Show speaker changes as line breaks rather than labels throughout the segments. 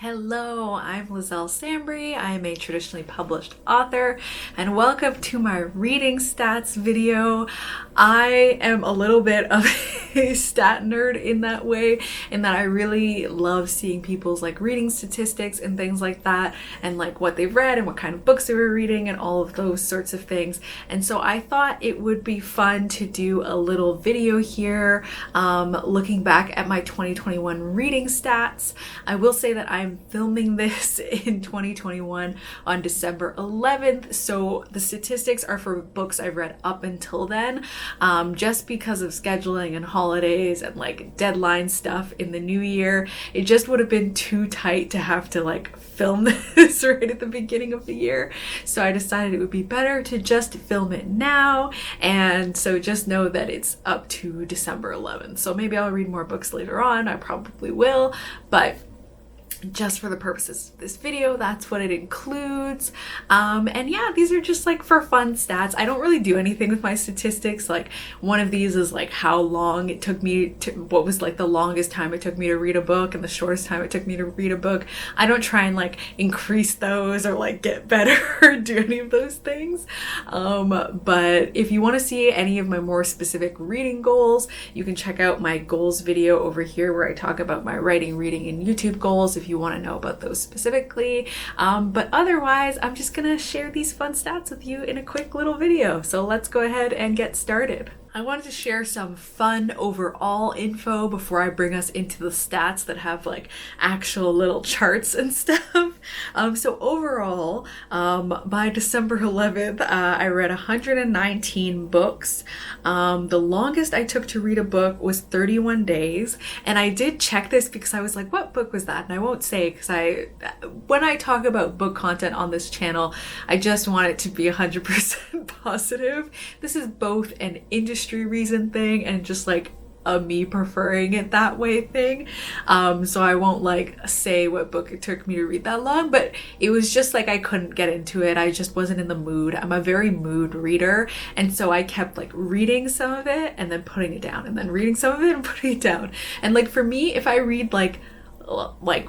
Hello, I'm Liselle Sambury. I am a traditionally published author, and welcome to my reading stats video. I am a little bit of a stat nerd in that way, in that I really love seeing people's reading statistics and things like that, and what they've read and what kind of books they were reading and all of those sorts of things. And so I thought it would be fun to do a little video here, looking back at my 2021 reading stats. I will say that I'm filming this in 2021 on December 11th, so the statistics are for books I've read up until then, just because of scheduling and holidays and deadline stuff in the new year. It just would have been too tight to have to film this right at the beginning of the year, so I decided it would be better to just film it now. And so just know that it's up to December 11th, so maybe I'll read more books later on. I probably will, but just for the purposes of this video, that's what it includes. And yeah, these are just for fun stats. I don't really do anything with my statistics. One of these is how long it took me to, what was the longest time it took me to read a book and the shortest time it took me to read a book. I don't try and increase those or get better or do any of those things. But if you want to see any of my more specific reading goals, you can check out my goals video over here where I talk about my writing, reading, and YouTube goals if you want to know about those specifically. But otherwise, I'm just gonna share these fun stats with you in a quick little video. So let's go ahead and get started. I wanted to share some fun overall info before I bring us into the stats that have actual little charts and stuff. So overall, by December 11th, I read 119 books. The longest I took to read a book was 31 days. And I did check this because I was like, what book was that? And I won't say, because when I talk about book content on this channel, I just want it to be 100% positive. This is both an industry reason thing and just a me preferring it that way thing. So I won't say what book it took me to read that long, but it was just I couldn't get into it. I just wasn't in the mood. I'm a very mood reader, and so I kept reading some of it and then putting it down, and then reading some of it and putting it down. And for me, if I read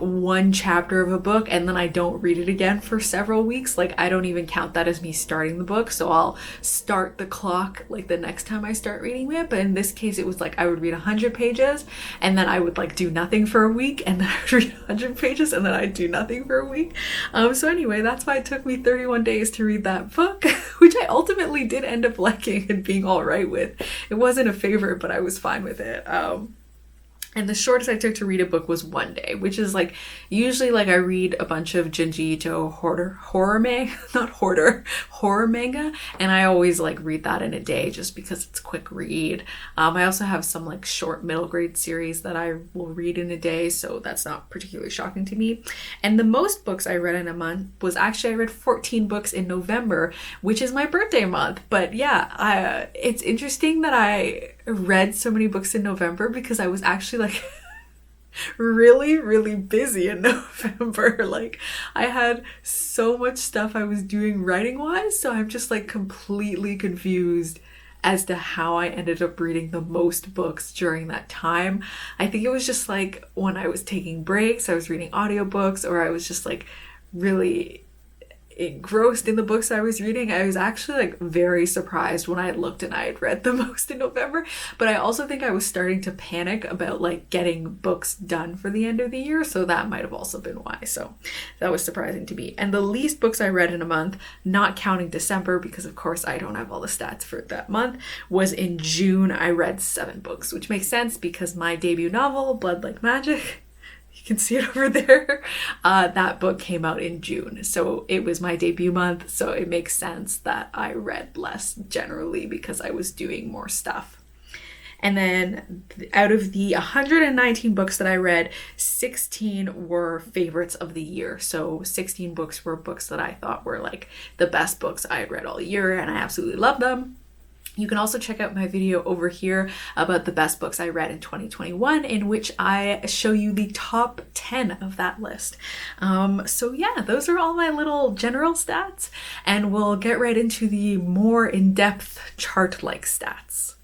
one chapter of a book and then I don't read it again for several weeks, I don't even count that as me starting the book. So I'll start the clock the next time I start reading it. But in this case, it was I would read 100 pages and then I would do nothing for a week, and then I would read 100 pages and then I'd do nothing for a week. So anyway, that's why it took me 31 days to read that book, which I ultimately did end up liking and being all right with. It wasn't a favorite, but I was fine with it. And the shortest I took to read a book was 1 day, which is usually I read a bunch of Junji Ito horror manga, and I always read that in a day just because it's a quick read. I also have some short middle grade series that I will read in a day, so that's not particularly shocking to me. And the most books I read in a month was actually I read 14 books in November, which is my birthday month. But yeah, it's interesting that I read so many books in November because I was actually really, really busy in November. I had so much stuff I was doing writing wise, so I'm just completely confused as to how I ended up reading the most books during that time. I think it was just when I was taking breaks, I was reading audiobooks, or I was just really engrossed in the books I was reading. I was actually very surprised when I had looked and I had read the most in November, but I also think I was starting to panic about getting books done for the end of the year, so that might have also been why. So that was surprising to me. And the least books I read in a month, not counting December because of course I don't have all the stats for that month, was in June. I read 7 books, which makes sense because my debut novel, Blood Like Magic, you can see it over there, that book came out in June, so it was my debut month, so it makes sense that I read less generally because I was doing more stuff. And then out of the 119 books that I read, 16 were favorites of the year. So 16 books were books that I thought were the best books I had read all year, and I absolutely loved them. You can also check out my video over here about the best books I read in 2021, in which I show you the top 10 of that list. So yeah, those are all my little general stats, and we'll get right into the more in-depth chart-like stats.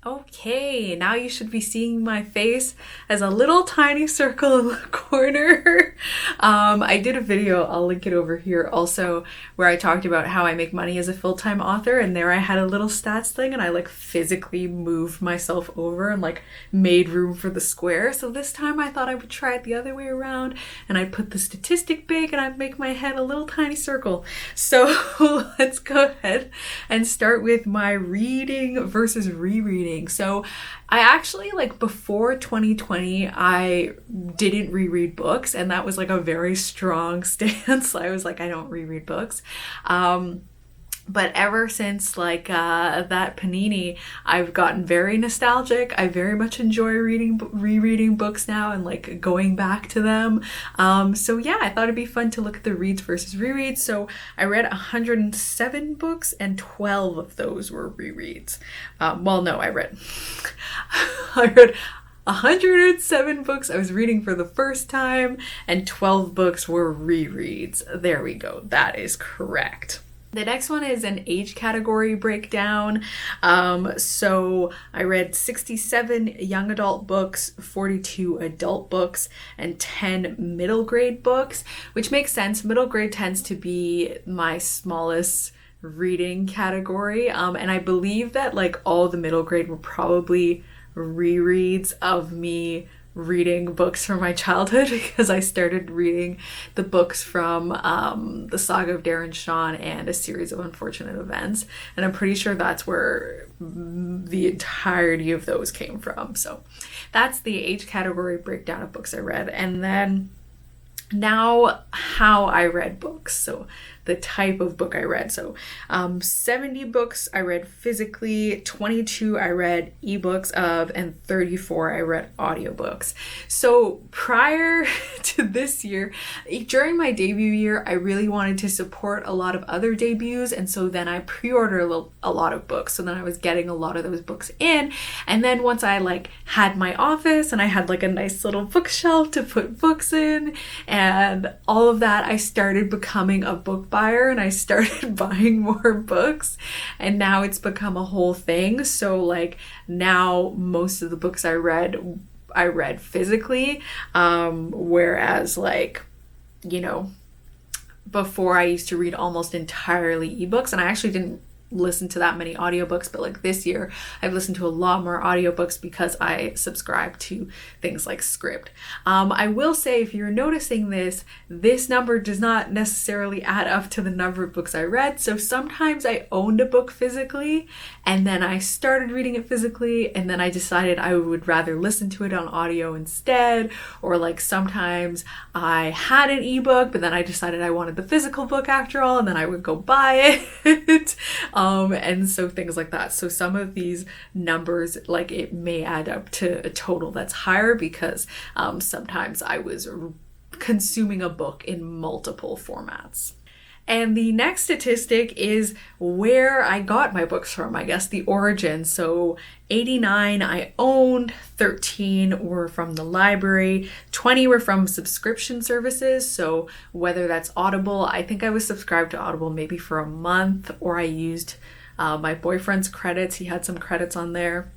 Okay, now you should be seeing my face as a little tiny circle in the corner. I did a video, I'll link it over here also, where I talked about how I make money as a full-time author, and there I had a little stats thing and I like physically moved myself over and like made room for the square. So this time I thought I would try it the other way around and I'd put the statistic big and I'd make my head a little tiny circle. So let's go ahead and start with my reading versus rereading. So I actually, like, before 2020, I didn't reread books, and that was like a very strong stance. I was like, I don't reread books. But ever since like that panini, I've gotten very nostalgic. I very much enjoy rereading books now and like going back to them. So yeah, I thought it'd be fun to look at the reads versus rereads. So I read 107 books and 12 of those were rereads. Well, no, I read 107 books I was reading for the first time and 12 books were rereads. There we go. That is correct. The next one is an age category breakdown. So I read 67 young adult books, 42 adult books, and 10 middle grade books, which makes sense. Middle grade tends to be my smallest reading category. And I believe that like all the middle grade were probably rereads of me reading books from my childhood, because I started reading the books from the Saga of Darren Shan and A Series of Unfortunate Events, and I'm pretty sure that's where the entirety of those came from. So that's the age category breakdown of books I read. And then now how I read books, so the type of book I read. So 70 books I read physically, 22 I read ebooks of, and 34 I read audiobooks. So prior to this year, during my debut year, I really wanted to support a lot of other debuts, and so then I pre-ordered a lot of books. So then I was getting a lot of those books in, and then once I like had my office and I had like a nice little bookshelf to put books in and all of that, I started becoming a book buyer and I started buying more books, and now it's become a whole thing. So like now most of the books I read physically, whereas like, you know, before I used to read almost entirely ebooks, and I actually didn't listen to that many audiobooks, but like this year I've listened to a lot more audiobooks because I subscribe to things like Script. I will say, if you're noticing this number does not necessarily add up to the number of books I read. So sometimes I owned a book physically and then I started reading it physically and then I decided I would rather listen to it on audio instead, or like sometimes I had an ebook but then I decided I wanted the physical book after all, and then I would go buy it. And so things like that. So some of these numbers, like it may add up to a total that's higher because sometimes I was consuming a book in multiple formats. And the next statistic is where I got my books from, I guess the origin. So 89 I owned, 13 were from the library, 20 were from subscription services. So whether that's Audible, I think I was subscribed to Audible maybe for a month, or I used my boyfriend's credits. He had some credits on there.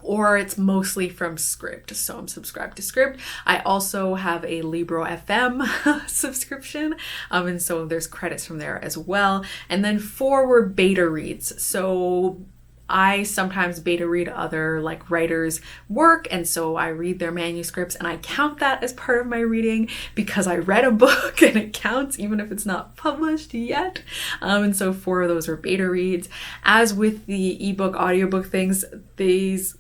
Or it's mostly from Script. So I'm subscribed to Script. I also have a Libro FM subscription. And so there's credits from there as well. And then 4 were beta reads. So I sometimes beta read other like writers' work, and so I read their manuscripts and I count that as part of my reading because I read a book and it counts even if it's not published yet. And so 4 of those were beta reads. As with the ebook, audiobook things, these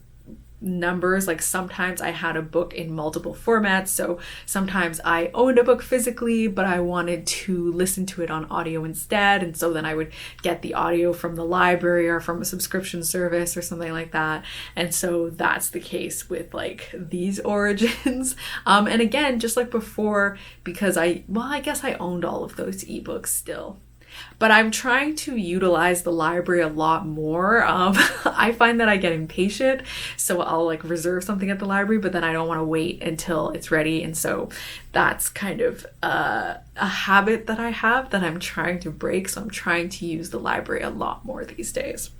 numbers, like sometimes I had a book in multiple formats. So sometimes I owned a book physically, but I wanted to listen to it on audio instead. And so then I would get the audio from the library or from a subscription service or something like that. And so that's the case with like these origins. And again, just like before, because I guess I owned all of those ebooks still. But I'm trying to utilize the library a lot more. I find that I get impatient, so I'll like reserve something at the library, but then I don't want to wait until it's ready. And so that's kind of a habit that I have that I'm trying to break. So I'm trying to use the library a lot more these days.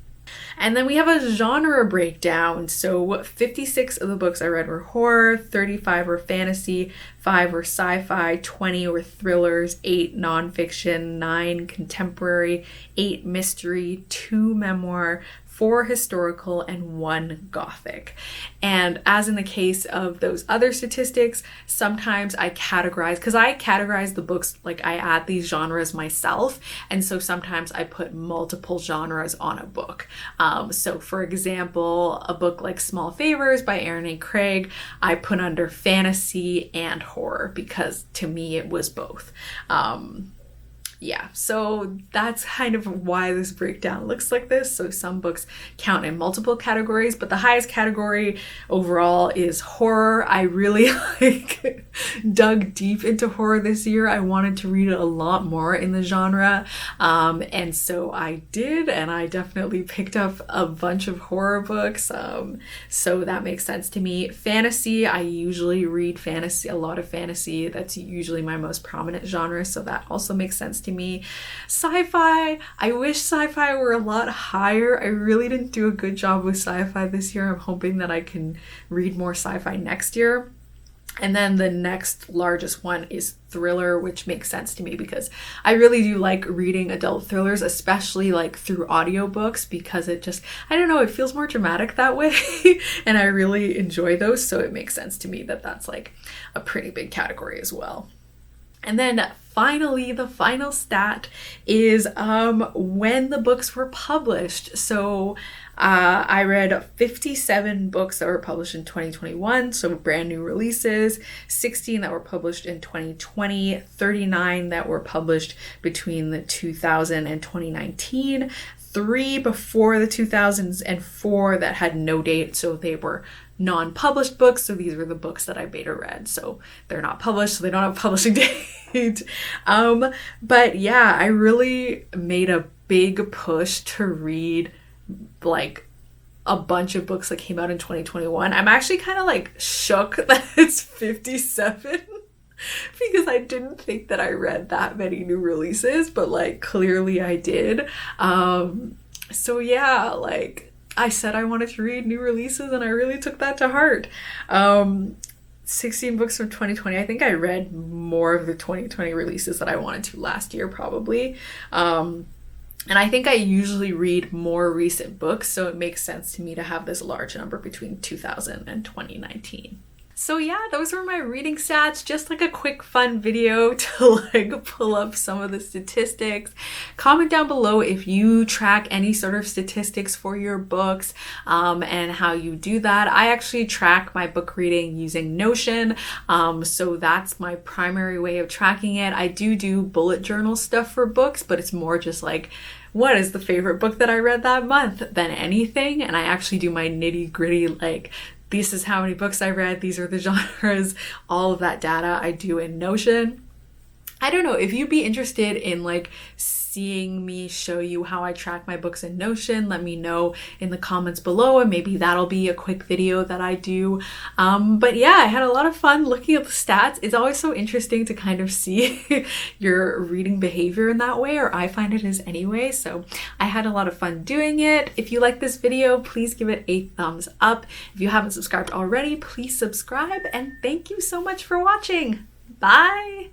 And then we have a genre breakdown. So 56 of the books I read were horror, 35 were fantasy, 5 were sci-fi, 20 were thrillers, 8 nonfiction, 9 contemporary, 8 mystery, 2 memoir, 4 historical, and 1 gothic. And as in the case of those other statistics, sometimes I categorize, because I categorize the books, like I add these genres myself, and so sometimes I put multiple genres on a book. So for example, a book like Small Favors by Erin A. Craig, I put under fantasy and horror, because to me it was both. Yeah, so that's kind of why this breakdown looks like this. So some books count in multiple categories, but the highest category overall is horror. I really dug deep into horror this year. I wanted to read a lot more in the genre. And so I did, and I definitely picked up a bunch of horror books. So that makes sense to me. Fantasy, I usually read fantasy, a lot of fantasy. That's usually my most prominent genre, so that also makes sense to me. Sci-fi, I wish sci-fi were a lot higher. I really didn't do a good job with sci-fi this year. I'm hoping that I can read more sci-fi next year. And then the next largest one is thriller, which makes sense to me because I really do like reading adult thrillers, especially like through audiobooks, because it just, I don't know, it feels more dramatic that way. And I really enjoy those. So it makes sense to me that that's like a pretty big category as well. And then finally, the final stat is when the books were published. So I read 57 books that were published in 2021, so brand new releases, 16 that were published in 2020, 39 that were published between the 2000 and 2019, 3 before the 2000s, and 4 that had no date, so they were non-published books. So these were the books that I beta read, so they're not published, so they don't have a publishing date. But yeah, I really made a big push to read like a bunch of books that came out in 2021. I'm actually kind of like shook that it's 57 because I didn't think that I read that many new releases, but like clearly I did. So yeah, like I said I wanted to read new releases and I really took that to heart. 16 books from 2020. I think I read more of the 2020 releases that I wanted to last year probably. And I think I usually read more recent books, so it makes sense to me to have this large number between 2000 and 2019. So yeah, those were my reading stats, just like a quick fun video to like pull up some of the statistics. Comment down below if you track any sort of statistics for your books and how you do that. I actually track my book reading using Notion, so that's my primary way of tracking it. I do bullet journal stuff for books, but it's more just like, what is the favorite book that I read that month than anything. And I actually do my nitty gritty, like, this is how many books I read, these are the genres, all of that data I do in Notion. I don't know, if you'd be interested in like seeing me show you how I track my books in Notion, let me know in the comments below and maybe that'll be a quick video that I do. But yeah, I had a lot of fun looking at the stats. It's always so interesting to kind of see your reading behavior in that way, or I find it is anyway. So I had a lot of fun doing it. If you like this video, please give it a thumbs up. If you haven't subscribed already, please subscribe, and thank you so much for watching. Bye!